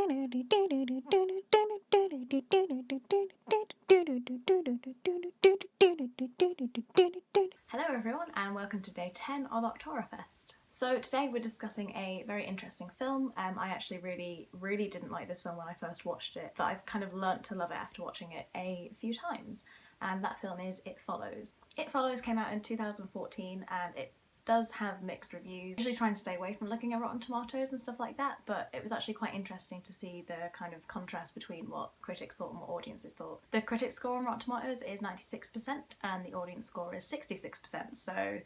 Hello everyone and welcome to day 10 of OctHorrorFest. So today we're discussing a very interesting film. I actually really didn't like this film when I first watched it, but I've kind of learnt to love it after watching it a few times, and that film is It Follows. It Follows came out in 2014 and it does have mixed reviews. I usually try and stay away from looking at Rotten Tomatoes and stuff like that, but it was actually quite interesting to see the kind of contrast between what critics thought and what audiences thought. The critic score on Rotten Tomatoes is 96% and the audience score is 66%, so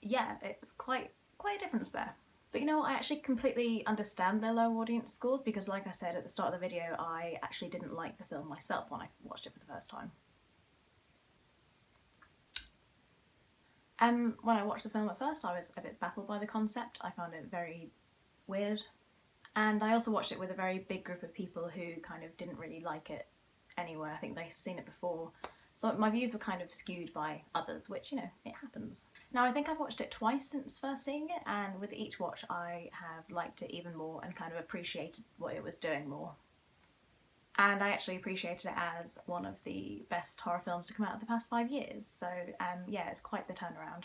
yeah, it's quite a difference there. But you know what, I actually completely understand their low audience scores because, like I said at the start of the video, I actually didn't like the film myself when I watched it for the first time. When I watched the film at first, I was a bit baffled by the concept. I found it very weird. And I also watched it with a very big group of people who kind of didn't really like it anyway. I think they've seen it before. So my views were kind of skewed by others, which, you know, it happens. Now, I think I've watched it twice since first seeing it, and with each watch I have liked it even more and kind of appreciated what it was doing more. And I actually appreciated it as one of the best horror films to come out of the past 5 years, so yeah, it's quite the turnaround.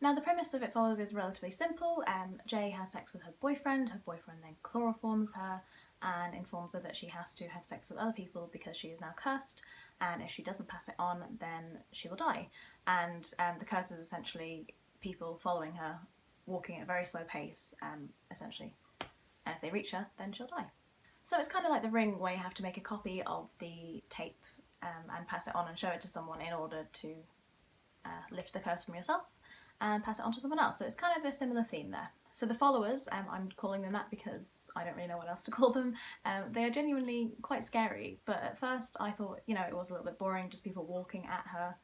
Now, the premise of It Follows is relatively simple. Jay has sex with her boyfriend then chloroforms her and informs her that she has to have sex with other people because she is now cursed, and if she doesn't pass it on then she will die. And the curse is essentially people following her, walking at a very slow pace, essentially, and if they reach her then she'll die. So it's kind of like The Ring, where you have to make a copy of the tape and pass it on and show it to someone in order to lift the curse from yourself and pass it on to someone else. So it's kind of a similar theme there. So the followers, I'm calling them that because I don't really know what else to call them, they are genuinely quite scary, but at first I thought, you know, it was a little bit boring, just people walking at her.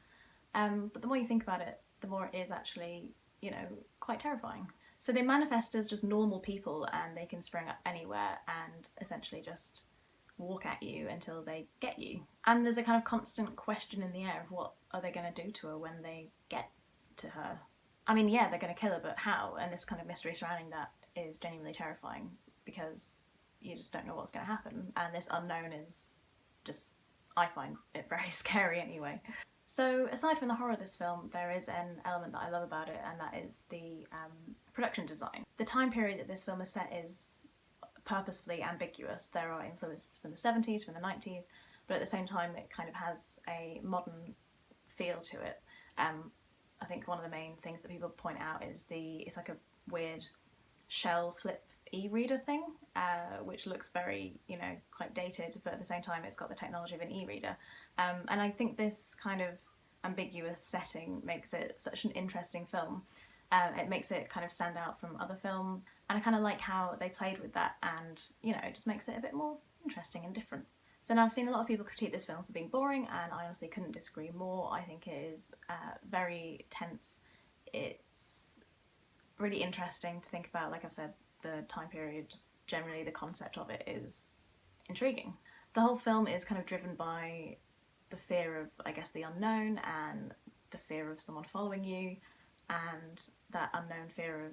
But the more you think about it, the more it is actually, you know, quite terrifying. So they manifest as just normal people and they can spring up anywhere and essentially just walk at you until they get you. And there's a kind of constant question in the air of what are they going to do to her when they get to her. I mean, yeah, they're going to kill her, but how? And this kind of mystery surrounding that is genuinely terrifying because you just don't know what's going to happen, and this unknown is just, I find it very scary anyway. So aside from the horror of this film, there is an element that I love about it, and that is the production design. The time period that this film is set is purposefully ambiguous. There are influences from the 70s, from the 90s, but at the same time it kind of has a modern feel to it. I think one of the main things that people point out is it's like a weird shell flip e-reader thing, which looks very, you know, quite dated, but at the same time it's got the technology of an e-reader. And I think this kind of ambiguous setting makes it such an interesting film. It makes it kind of stand out from other films, and I kind of like how they played with that, and, you know, it just makes it a bit more interesting and different. So now I've seen a lot of people critique this film for being boring, and I honestly couldn't disagree more. I think it is very tense. It's really interesting to think about. Like I've said, the time period, just generally the concept of it is intriguing. The whole film is kind of driven by the fear of, I guess, the unknown and the fear of someone following you, and that unknown fear of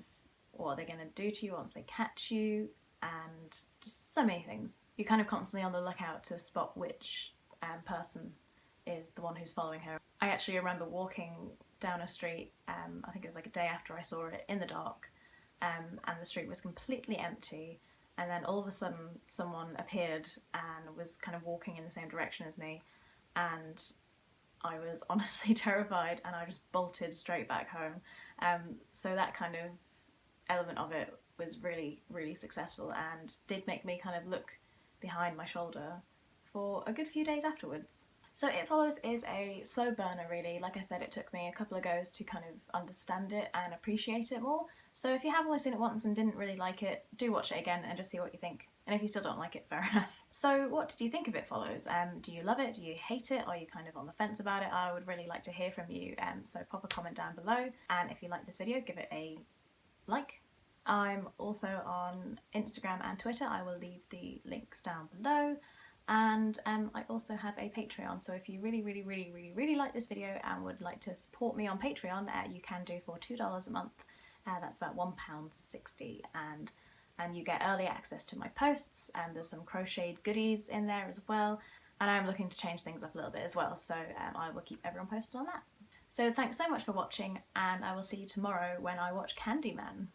what are they going to do to you once they catch you, and just so many things. You're kind of constantly on the lookout to spot which person is the one who's following her. I actually remember walking down a street, I think it was like a day after I saw it, in the dark, and the street was completely empty, and then all of a sudden someone appeared and was kind of walking in the same direction as me, and I was honestly terrified and I just bolted straight back home. So that kind of element of it was really successful and did make me kind of look behind my shoulder for a good few days afterwards. So It Follows is a slow burner, really. Like I said, it took me a couple of goes to kind of understand it and appreciate it more. So if you have only seen it once and didn't really like it, do watch it again and just see what you think. And if you still don't like it, fair enough. So what did you think of It Follows? Do you love it? Do you hate it? Are you kind of on the fence about it? I would really like to hear from you, so pop a comment down below. And if you like this video, give it a like. I'm also on Instagram and Twitter. I will leave the links down below. And I also have a Patreon, so if you really like this video and would like to support me on Patreon, you can do for $2 a month. That's about £1.60, and and you get early access to my posts, and there's some crocheted goodies in there as well, and I'm looking to change things up a little bit as well, so I will keep everyone posted on that. So thanks so much for watching, and I will see you tomorrow when I watch Candyman.